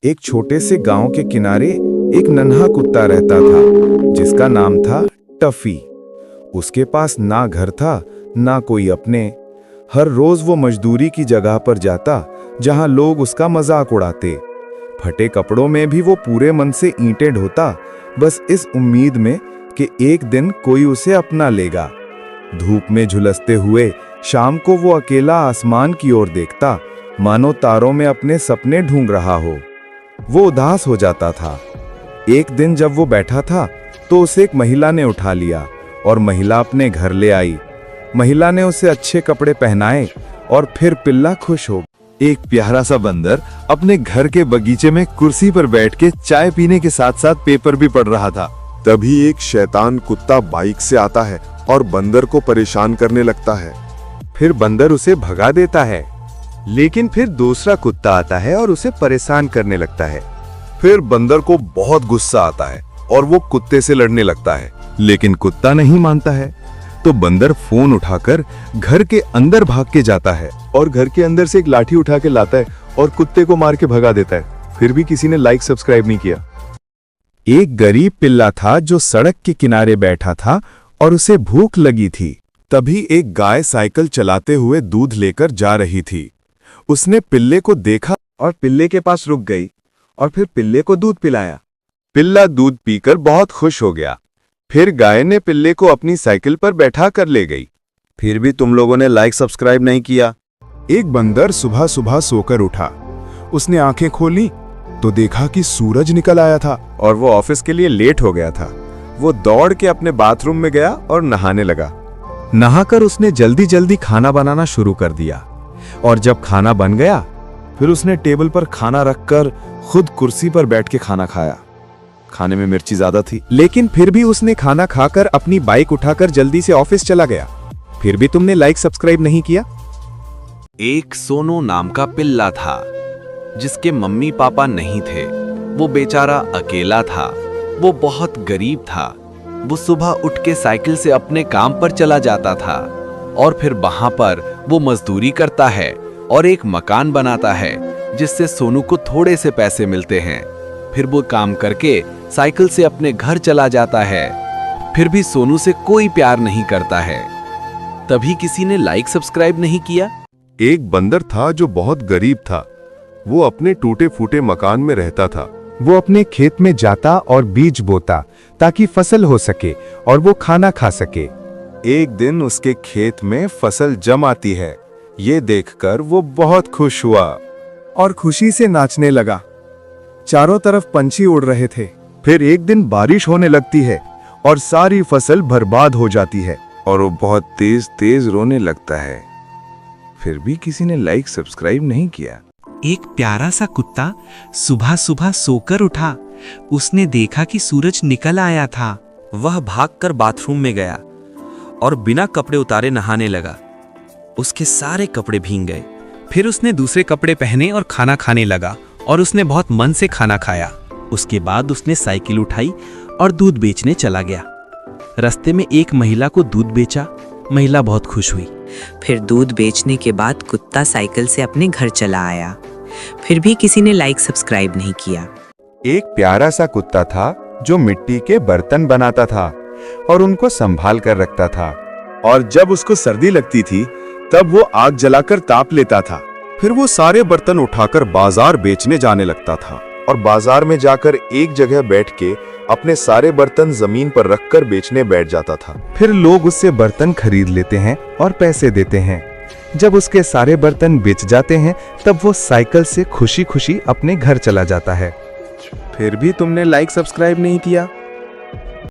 एक छोटे से गांव के किनारे एक नन्हा कुत्ता रहता था जिसका नाम था टफी। उसके पास ना घर था ना कोई अपने। हर रोज वो मजदूरी की जगह पर जाता जहां लोग उसका मजाक उड़ाते। फटे कपड़ों में भी वो पूरे मन से ईंटें ढोता, बस इस उम्मीद में कि एक दिन कोई उसे अपना लेगा। धूप में झुलसते हुए शाम को वो अकेला आसमान की ओर देखता, मानो तारों में अपने सपने ढूंढ रहा हो। वो उदास हो जाता था। एक दिन जब वो बैठा था तो उसे एक महिला ने उठा लिया और महिला अपने घर ले आई। महिला ने उसे अच्छे कपड़े पहनाए और फिर पिल्ला खुश हो। एक प्यारा सा बंदर अपने घर के बगीचे में कुर्सी पर बैठ के चाय पीने के साथ साथ पेपर भी पढ़ रहा था। तभी एक शैतान कुत्ता बाइक से आता है और बंदर को परेशान करने लगता है। फिर बंदर उसे भगा देता है, लेकिन फिर दूसरा कुत्ता आता है और उसे परेशान करने लगता है। फिर बंदर को बहुत गुस्सा आता है और वो कुत्ते से लड़ने लगता है, लेकिन कुत्ता नहीं मानता है। तो बंदर फोन उठाकर घर के अंदर भाग के जाता है और घर के अंदर से एक लाठी उठा के लाता है और कुत्ते को मार के भगा देता है। फिर भी किसी ने लाइक सब्सक्राइब नहीं किया। एक गरीब पिल्ला था जो सड़क के किनारे बैठा था और उसे भूख लगी थी। तभी एक गाय साइकिल चलाते हुए दूध लेकर जा रही थी। उसने पिल्ले को देखा और पिल्ले के पास रुक गई और फिर पिल्ले को दूध पिलाया। पिल्ला दूध पीकर बहुत खुश हो गया। फिर गाय ने पिल्ले को अपनी साइकिल पर बैठा कर ले गई। फिर भी तुम लोगों ने लाइक सब्सक्राइब नहीं किया। एक बंदर सुबह सुबह सोकर उठा। उसने आंखें खोली तो देखा कि सूरज निकल आया था और वो ऑफिस के लिए लेट हो गया था। वो दौड़ के अपने बाथरूम में गया और नहाने लगा। नहाकर उसने जल्दी जल्दी खाना बनाना शुरू कर दिया और जब खाना बन गया फिर उसने टेबल पर खाना रखकर खुद कुर्सी पर बैठ के खाना खाया। खाने में मिर्ची ज्यादा थी, लेकिन फिर भी उसने खाना खाकर अपनी बाइक उठाकर जल्दी से ऑफिस चला गया। फिर भी तुमने लाइक सब्सक्राइब नहीं किया। एक सोनू नाम का पिल्ला था जिसके मम्मी पापा नहीं थे। वो बेचारा अकेला था। वो बहुत गरीब था। वो सुबह उठ के साइकिल से अपने काम पर चला जाता था और फिर वहां पर वो मजदूरी करता है और एक मकान बनाता है जिससे सोनू को थोड़े से पैसे मिलते हैं। फिर वो काम करके साइकिल से अपने घर चला जाता है। फिर भी सोनू से कोई प्यार नहीं करता है। तभी किसी ने लाइक सब्सक्राइब नहीं किया। एक बंदर था जो बहुत गरीब था। वो अपने टूटे फूटे मकान में रहता था। वो अपने खेत में जाता और बीज बोता ताकि फसल हो सके और वो खाना खा सके। एक दिन उसके खेत में फसल जम आती है। ये देखकर वो बहुत खुश हुआ और खुशी से नाचने लगा। चारों तरफ पंछी उड़ रहे थे। फिर एक दिन बारिश होने लगती है और सारी फसल बर्बाद हो जाती है और वो बहुत तेज तेज रोने लगता है। फिर भी किसी ने लाइक सब्सक्राइब नहीं किया। एक प्यारा सा कुत्ता सुबह सुबह सोकर उठा। उसने देखा कि सूरज निकल आया था। वह भागकर बाथरूम में गया और बिना कपड़े उतारे नहाने लगा। उसके सारे कपड़े भीग गए। फिर उसने दूसरे कपड़े पहने और खाना खाने लगा और उसने बहुत मन से खाना खाया। उसके बाद उसने साइकिल उठाई और दूध बेचने चला गया। रास्ते में एक महिला को दूध बेचा। महिला बहुत खुश हुई। फिर दूध बेचने के बाद कुत्ता साइकिल से अपने घर चला आया। फिर भी किसी ने लाइक सब्सक्राइब नहीं किया। एक प्यारा सा कुत्ता था जो मिट्टी के बर्तन बनाता था और उनको संभाल कर रखता था। और जब उसको सर्दी लगती थी तब वो आग जलाकर ताप लेता था। फिर वो सारे बर्तन उठाकर बाजार बेचने जाने लगता था और बाजार में जाकर एक जगह बैठ के अपने सारे बर्तन जमीन पर रखकर बेचने बैठ जाता था। फिर लोग उससे बर्तन खरीद लेते हैं और पैसे देते हैं। जब उसके सारे बर्तन बेच जाते हैं तब वो साइकिल से खुशी खुशी अपने घर चला जाता है। फिर भी तुमने लाइक सब्सक्राइब नहीं किया।